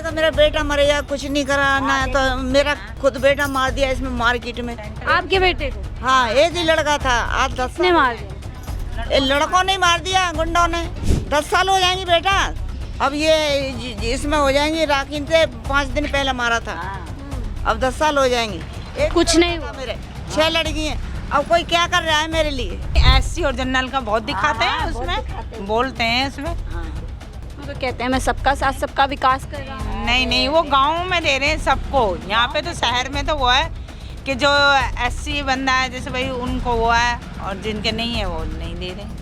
देखा मेरा बेटा मरे या कुछ नहीं करा ना, तो मेरा खुद बेटा मार दिया इसमें मार्केट में। आपके बेटे को हाँ, एक ही लड़का था, आज 10 किसने मार दिया? ये लड़कों ने मार दिया, गुंडों ने। 10 साल हो जाएंगे बेटा, अब ये इसमें हो जाएंगे। राखीन से 5 दिन पहले मारा था, अब 10 साल हो जाएंगे। कुछ नहीं हुआ। मेरे 6 लड़की हैं, अब कोई क्या कर रहा है मेरे लिए? एससी और जनरल का बहुत दिखाते हैं उसमें, बोलते हैं इसमें। वो तो कहते हैं मैं सबका साथ सबका विकास कर रहा हूँ। नहीं, वो गांव में दे रहे हैं सबको। यहाँ पे तो शहर में तो वो है कि जो एससी बंदा है जैसे भाई उनको वो है, और जिनके नहीं है वो नहीं दे रहे।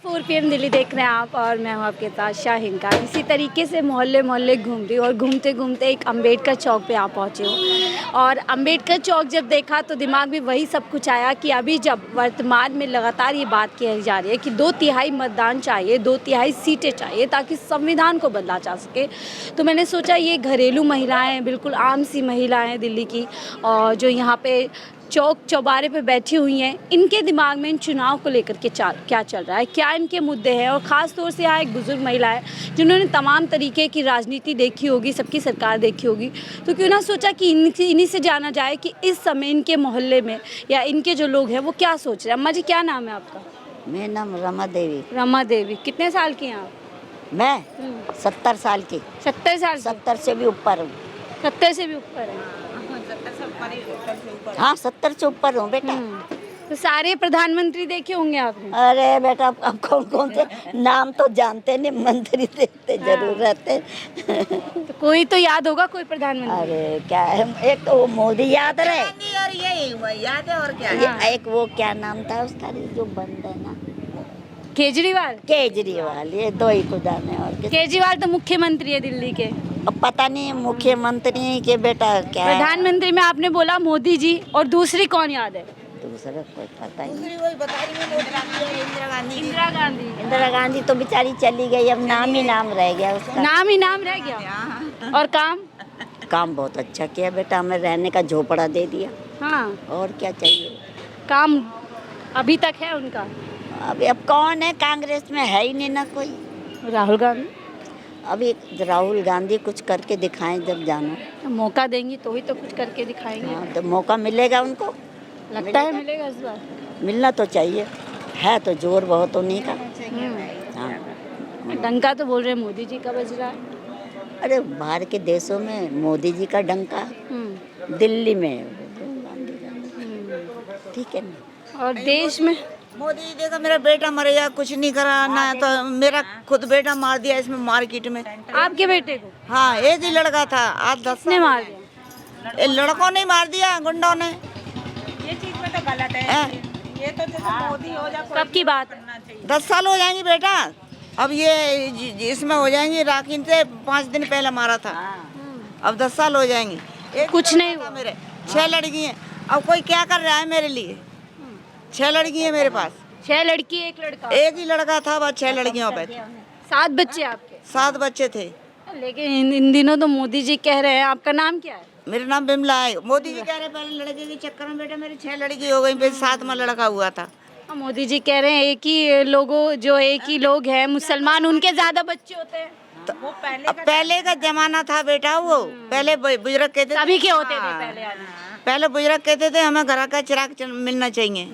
4 PM दिल्ली देख रहे हैं आप, और मैं हूँ आपके साथ शाहीन का। इसी तरीके से मोहल्ले मोहल्ले घूम रही हूँ, और घूमते घूमते एक अम्बेडकर चौक पे आ पहुँचे हूँ। और अम्बेडकर चौक जब देखा तो दिमाग में वही सब कुछ आया कि अभी जब वर्तमान में लगातार ये बात की जा रही है कि 2/3 मतदान चाहिए, 2/3 सीटें चाहिए ताकि संविधान को बदला जा सके, तो मैंने सोचा ये घरेलू महिलाएँ, बिल्कुल आम सी महिलाएँ दिल्ली की, और जो यहाँ पे चौक चौबारे पे बैठी हुई हैं, इनके दिमाग में इन चुनाव को लेकर के क्या चल रहा है, क्या इनके मुद्दे हैं। और ख़ास तौर से यहाँ एक बुज़ुर्ग महिला है जिन्होंने तमाम तरीके की राजनीति देखी होगी, सबकी सरकार देखी होगी, तो क्यों ना सोचा कि इन्हीं से जाना जाए कि इस समय इनके मोहल्ले में या इनके जो लोग हैं वो क्या सोच रहे हैं। अम्मा जी, क्या नाम है आपका? मेरा नाम रमा देवी। रमा देवी। कितने साल की हैं आप? मैं 70 साल की। 70 साल? 70 से भी ऊपर हूँ। 70 से भी ऊपर है। हाँ, 70 से ऊपर हूँ बेटा। तो सारे प्रधानमंत्री देखे होंगे आपने? अरे बेटा, अब कौन कौन से नाम तो जानते नहीं, मंत्री देखते जरूर रहते। तो कोई तो याद होगा, कोई प्रधानमंत्री? अरे क्या है, एक तो वो मोदी याद रहे, और यही याद है, और क्या ये एक वो क्या नाम था उसका जो बंद है ना, केजरीवाल। केजरीवाल, ये दो ही को जाने। और केजरीवाल तो मुख्यमंत्री है दिल्ली के। अब पता नहीं मुख्यमंत्री के बेटा क्या है। प्रधानमंत्री में आपने बोला मोदी जी, और दूसरी कौन याद है? दूसरा कोई पता ही नहीं। इंदिरा गांधी। इंदिरा गांधी तो बेचारी चली गई, अब नाम ही नाम रह गया उसका। नाम ही नाम रह गया। और काम बहुत अच्छा किया बेटा, हमें रहने का झोपड़ा दे दिया। हाँ, और क्या चाहिए। काम अभी तक है उनका। अभी अब कौन है, कांग्रेस में है ही नहीं ना कोई। राहुल गांधी। अभी राहुल गांधी कुछ करके दिखाएं जब जाना। मौका देंगी तो ही तो कुछ करके दिखाएंगे। हाँ, तो मौका मिलेगा उनको। लगता है मिलेगा इस बार। मिलना तो चाहिए, है तो जोर बहुत उन्हीं का। हाँ, डंका तो बोल रहे हैं मोदी जी का बज रहा है। अरे बाहर के देशों में मोदी जी का डंका, दिल्ली में ठीक है ना। और देश में मोदी जी देखा मेरा बेटा मरे या कुछ नहीं करा ना, तो मेरा खुद बेटा मार दिया इसमें मार्केट में। आपके बेटे को? हाँ, एक ही लड़का था, आज 10 किसने मार दिया? ये लड़कों ने मार दिया, गुंडों ने। ये चीज में तो गलत है। ये तो जैसे मोदी हो जा, कब की बात है? 10 साल हो जाएंगे बेटा, अब ये इसमें हो जाएंगे। राखीन से 5 दिन पहले मारा था, अब 10 साल हो जाएंगे। कुछ नहीं हुआ। मेरे 6 लड़की हैं, अब कोई क्या कर रहा है मेरे लिए? 6 लड़की है मेरे पास। 6 लड़की 1 लड़का? एक ही लड़का था, बस 6 लड़कियों पे 7 बच्चे आपके? 7 बच्चे थे। लेकिन इन दिनों तो मोदी जी कह रहे हैं, आपका नाम क्या है? मेरा नाम बिमला है। मोदी जी कह रहे पहले लड़के के चक्कर में बेटा मेरी 6 लड़की हो गई, फिर 7वां लड़का हुआ था। मोदी जी कह रहे हैं एक ही जो एक ही लोग हैं मुसलमान, उनके ज्यादा बच्चे होते हैं। तो वो पहले का जमाना था बेटा, वो पहले बुजुर्ग कहते थे, सभी के होते थे पहले। पहले बुजुर्ग कहते थे हमें घर का चिराग मिलना चाहिए।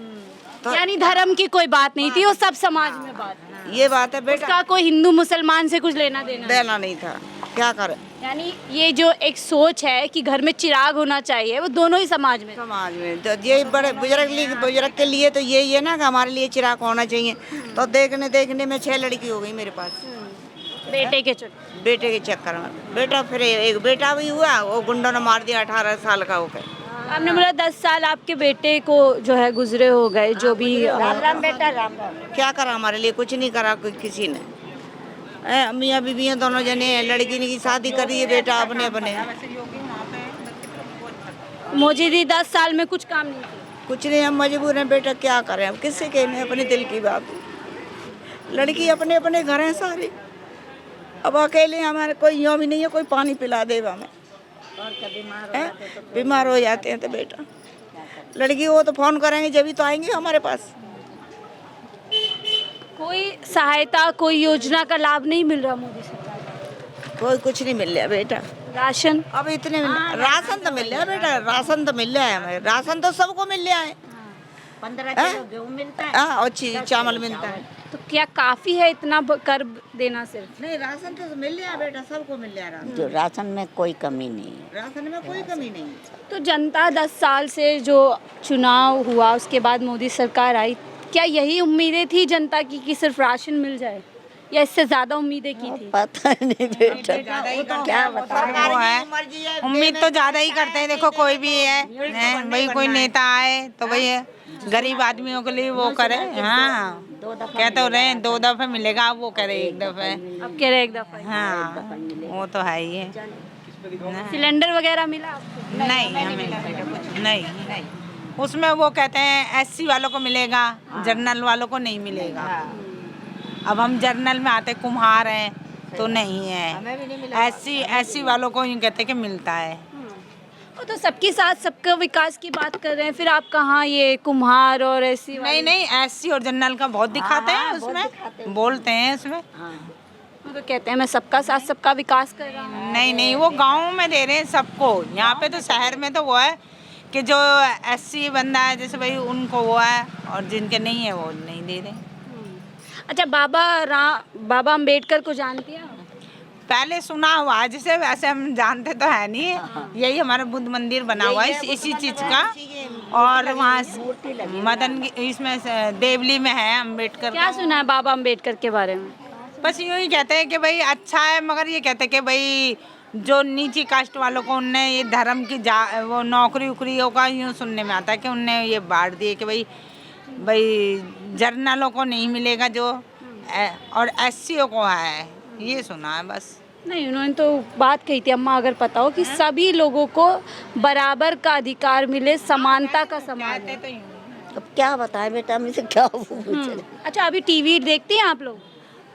तो यानी धर्म की कोई बात नहीं थी, वो सब समाज में बात थी। ये बात है बेटा, उसका कोई हिंदू मुसलमान से कुछ लेना देना नहीं था। क्या करे, यानी ये जो एक सोच है कि घर में चिराग होना चाहिए, वो दोनों ही समाज में तो ये बड़े बुजुर्ग के लिए तो यही है ना कि हमारे लिए चिराग होना चाहिए। तो देखने में 6 लड़की हो गई मेरे पास, बेटे के चक्कर में। बेटा फिर एक बेटा भी हुआ, वो गुंडों ने मार दिया 18 साल का होकर। आपने बोला 10 साल आपके बेटे को जो है गुजरे हो गए, जो भी राम बेटा राम। क्या करा हमारे लिए? कुछ नहीं करा किसी ने। मियाँ बीबियाँ दोनों जने, लड़की की शादी करी है बेटा अपने। मोदी जी 10 साल में कुछ काम नहीं किया। कुछ नहीं, हम मजबूर हैं बेटा, क्या करें अब, किससे कहने अपने दिल की बात। लड़की अपने अपने घर हैं सारी, अब अकेले हमारे कोई यूँ भी नहीं है कोई पानी पिला देगा हमें। बीमार हो जाते हैं तो बेटा लड़की वो तो फोन करेंगे जब भी तो आएंगे हमारे पास। कोई सहायता, कोई योजना का लाभ नहीं मिल रहा मोदी सरकार कोई कुछ नहीं मिल रहा बेटा। को? राशन? अब इतने राशन तो मिल रहा है बेटा, राशन तो मिल रहा है हमें, राशन तो सबको मिल रहा है। 15 हाँ? किलो गेहूँ मिलता है। हाँ, और चावल मिलता है। तो क्या काफी है इतना कर देना सिर्फ? नहीं, राशन तो मिल रहा है बेटा, सबको मिल रहा है राशन। जो राशन में कोई कमी नहीं है। राशन में कोई कमी नहीं है। तो जनता 10 साल से जो चुनाव हुआ उसके बाद मोदी सरकार आई, क्या यही उम्मीदें थी जनता की कि सिर्फ राशन मिल जाए, या इससे ज्यादा उम्मीदें की थी? पता नहीं बेटा, क्या वो बताऊं। है उम्मीद तो ज्यादा ही करते हैं। देखो कोई भी है भाई, कोई नेता आए तो भाई गरीब आदमियों के लिए वो करे। हाँ, कहते हो रहे 2 दफे मिलेगा, अब वो करे 1 दफे। अब कह रहे एक दफा ही। हाँ, वो तो है ही है। सिलेंडर वगैरह मिला आपको? नहीं, हमें नहीं। उसमें वो कहते हैं SC वालों को मिलेगा, जर्नल वालों को नहीं मिलेगा। अब हम जर्नल में आते कुम्हार हैं तो नहीं है। SC वालों को यूँ कहते कि मिलता है। वो तो सबके साथ सबका विकास की बात कर रहे हैं, फिर आप कहाँ ये कुम्हार और ऐसी नहीं, SC और जर्नल का बहुत दिखाते हैं उसमें, बोलते हैं उसमें। वो तो कहते हैं मैं सबका साथ सबका विकास कर रहा हूँ। नहीं, वो गाँव में दे रहे हैं सबको। यहाँ पे तो शहर में तो वो है कि जो SC बंदा है जैसे भाई उनको वो है, और जिनके नहीं है वो नहीं दे रहे। अच्छा, बाबा अम्बेडकर को जानती हैं आप? पहले सुना हुआ है, जिसे वैसे हम जानते तो है नहीं। यही हमारा बुद्ध मंदिर बना हुआ है इसी चीज का, और वहाँ मदन इसमें देवली में है अम्बेडकर क्या सुना है बाबा अम्बेडकर के बारे में? बस यूँ ही कहते हैं कि भाई अच्छा है, मगर ये कहते हैं कि भाई जो नीची कास्ट वालों को उनने ये धर्म की वो नौकरी उकरियों का यूँ सुनने में आता है कि उनने ये बांट दिए कि भाई जर्नलों को नहीं मिलेगा जो, और SC को है, ये सुना है बस। नहीं, उन्होंने तो बात कही थी अम्मा, अगर पता हो कि सभी लोगों को बराबर का अधिकार मिले, समानता का सम्मान है। अब क्या बताएं बेटा, मुझे क्या पूछ रहे। अच्छा, अभी टीवी देखती हैं आप लोग?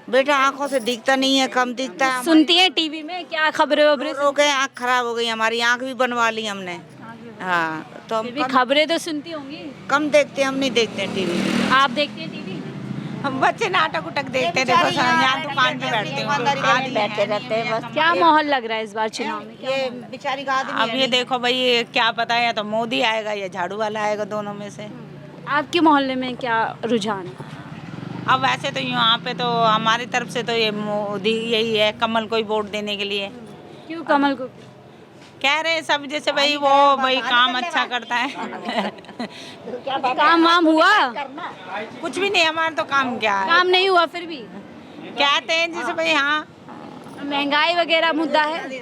बेटा आंखों से दिखता नहीं है, कम दिखता है। सुनती हैं टीवी में क्या खबरें वबरें? रो गए, आँख खराब हो गई हमारी, आँख भी बनवा ली हमने। हाँ, तो फिर भी हम खबरें तो सुनती होंगी। कम देखते हैं, हम नहीं देखते टीवी। आप देखती हैं टीवी? हम बच्चे नाटक उटक देखते हैं। देखो यहाँ दुकान पे बैठते हैं, बैठे रहते हैं बस। क्या माहौल लग रहा है इस बार चुनाव में? ये बेचारी का आदमी अब ये देखो भाई, ये क्या पता है, या तो मोदी आएगा या झाड़ू वाला आएगा, दोनों में से। आपके मोहल्ले में क्या रुझान है? अब वैसे तो यहाँ पे तो हमारी तरफ से तो ये मोदी यही है, कमल को ही वोट देने के लिए। क्यों कमल को? कह रहे हैं सब, जैसे भाई वो भाई काम अच्छा करता है। काम वाम हुआ? कुछ भी नहीं, हमारा तो काम क्या है, काम नहीं हुआ फिर भी? कहते हैं जैसे भाई। हाँ, महंगाई वगैरह मुद्दा है?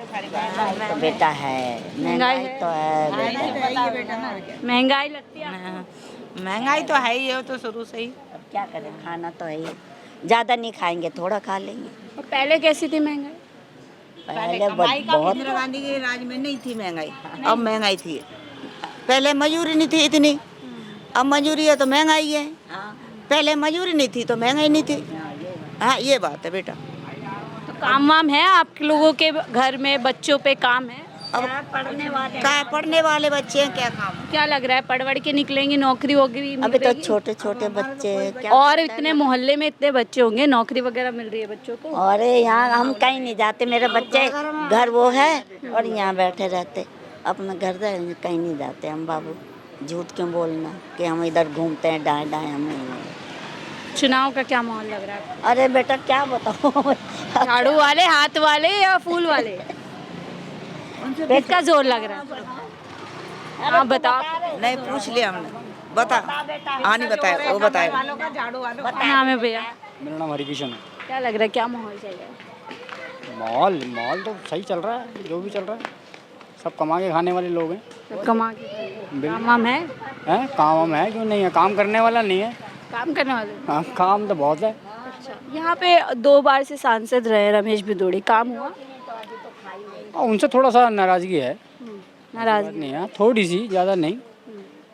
तो बेटा है, महंगाई तो है बेटा। महंगाई लगती है? महंगाई तो है ही है, वो तो शुरू से ही। अब क्या करें, खाना तो है ही, ज़्यादा नहीं खाएंगे, थोड़ा खा लेंगे। और पहले कैसी थी महंगाई? पहले बहुत। इंदिरा गांधी के राज में नहीं थी महंगाई, अब महंगाई थी। पहले मजूरी नहीं थी इतनी, अब मजूरी है तो महंगाई है। पहले मजूरी नहीं थी तो महंगाई नहीं थी। हाँ, ये बात है बेटा। तो काम वाम है आप लोगों के घर में? बच्चों पे काम है? अब पढ़ने वाले बच्चे हैं, क्या काम? क्या लग रहा है पढ़ के निकलेंगे, नौकरी वोकरी अभी तो मिलेगी? छोटे छोटे बच्चे क्या। और इतने मोहल्ले में इतने बच्चे होंगे, नौकरी वगैरह मिल रही है बच्चों को? अरे यहाँ हम कहीं नहीं जाते, मेरे बच्चे घर वो है और यहाँ बैठे रहते, अपना घर कहीं नहीं जाते हम। बाबू झूठ क्यों बोलना कि हम इधर घूमते हैं, दाएं दाएं हम नहीं। चुनाव का क्या माहौल लग रहा है? अरे बेटा क्या बताऊँ, झाड़ू वाले, हाथ वाले या फूल वाले? किसका जोर लग रहा है? आप बताओ। नहीं, पूछ लिया हमने, बता। हाँ, नहीं बताया, वो बताया। क्या नाम है भैया? मेरा नाम हरिकिशन है। क्या लग रहा है, क्या माहौल चल रहा है? माहौल तो सही चल रहा है, जो भी चल रहा है, सब कमा के खाने वाले लोग हैं। सब कमा के काम वाम है? हैं, काम वाम है, क्यों नहीं है, काम करने वाला नहीं है। काम करने वाले? हाँ, काम तो बहुत है। अच्छा, यहाँ पे 2 बार से सांसद रहे रमेश भिदोड़ी, काम हुआ? और उनसे थोड़ा सा नाराज़गी है। नाराजगी नहीं है, थोड़ी सी, ज़्यादा नहीं।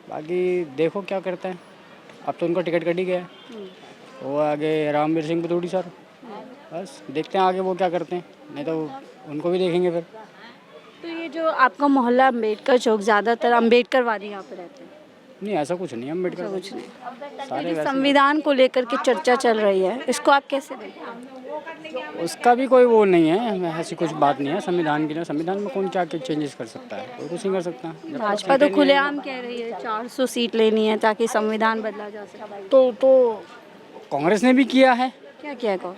बाकी देखो क्या करते हैं, अब तो उनका टिकट कट ही गया। वो आगे रामवीर सिंह भिदोड़ी सर, बस देखते हैं आगे वो क्या करते हैं, नहीं तो उनको भी देखेंगे फिर। तो ये जो आपका मोहल्ला अम्बेडकर चौक, ज़्यादातर अम्बेडकरवादी यहाँ पे रहते हैं, नहीं ऐसा कुछ नहीं है, अम्बेडकर कुछ नहीं। सारे लेकिन वैसे संविधान को लेकर के चर्चा चल रही है, इसको आप कैसे देखते हैं? उसका भी कोई वो नहीं है, ऐसी कुछ बात नहीं है संविधान की। ना संविधान में कौन क्या चेंजेस कर सकता है, कोई कुछ नहीं कर सकता। जब तक भाजपा तो सीटें नहीं खुलेआम कह रही है 400 सीट लेनी है ताकि संविधान बदला जा सके। आएंगी, तो कांग्रेस ने भी किया है, क्या किया कौन?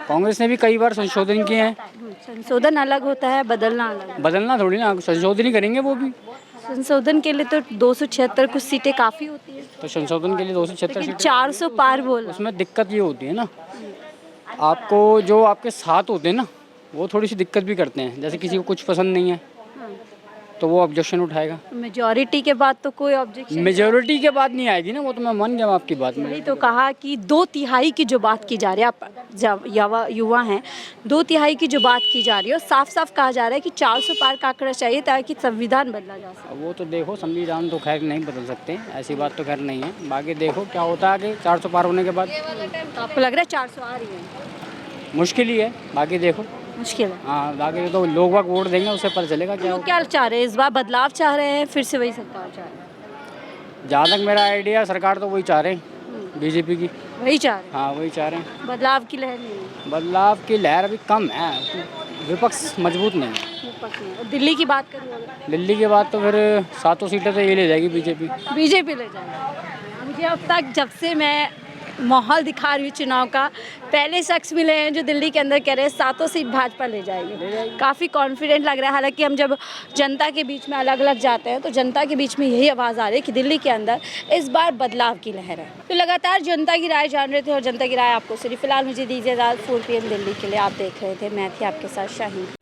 कांग्रेस ने भी कई बार संशोधन किए हैं। संशोधन अलग होता है, बदलना अलग। बदलना थोड़ी ना, संशोधन ही करेंगे वो भी। संशोधन के लिए तो 276 कुछ सीटें काफ़ी होती है, तो संशोधन के लिए 276 लेकिन सीटें, 400 पार बोला। उसमें दिक्कत ये होती है ना, आपको जो आपके साथ होते हैं ना वो थोड़ी सी दिक्कत भी करते हैं। जैसे किसी को कुछ पसंद नहीं है तो वो ऑब्जेक्शन उठाएगा। मेजॉरिटी के बाद तो कोई ऑब्जेक्शन मेजोरिटी के बाद नहीं आएगी ना, वो तो मैं मान गया आपकी बात में। वही तो कहा कि 2/3 की जो बात की जा रही है, आप जब युवा हैं, 2/3 की जो बात की जा रही है और साफ साफ कहा जा रहा है कि 400 पार का आंकड़ा चाहिए ताकि संविधान बदला जा सके। अब वो तो देखो, संविधान तो खैर नहीं बदल सकते, ऐसी बात तो खैर नहीं है। बाकी देखो क्या होता है आगे 400 पार होने के बाद। तो आपको लग रहा है 400 आ रही है? मुश्किल ही है, बाकी देखो। मुश्किल है। हाँ, बाकी तो लोग बाग वोट देंगे, उससे पता चलेगा क्या वो होगा। क्या चाह रहे हैं, इस बार बदलाव चाह रहे हैं, फिर से वही सरकार चाह रहे हैं? जहाँ तक मेरा आइडिया, सरकार तो वही चाह रहे हैं, बीजेपी की। वही चाह रहे हैं, हाँ वही चाह रहे हैं। बदलाव की लहर नहीं है। बदलाव की लहर अभी कम है, विपक्ष मजबूत नहीं है। विपक्ष में। और दिल्ली की बात करूँ अगर, दिल्ली के बाद तो फिर 7 सीटें तो ये ले जाएगी बीजेपी। बीजेपी ले जाएगी। मुझे अब तक जब से मैं माहौल दिखा रही हूँ चुनाव का, पहले शख्स मिले हैं जो दिल्ली के अंदर कह रहे हैं 7 सीट भाजपा ले जाएगी। काफ़ी कॉन्फिडेंट लग रहा है। हालांकि हम जब जनता के बीच में अलग अलग जाते हैं तो जनता के बीच में यही आवाज़ आ रही है कि दिल्ली के अंदर इस बार बदलाव की लहर है। तो लगातार जनता की राय जान रहे थे और जनता की राय आपको सिर्फ फिलहाल मुझे दीजिए इजाज़त। 4 PM दिल्ली के लिए आप देख रहे थे, मैं थी आपके साथ शाहीन।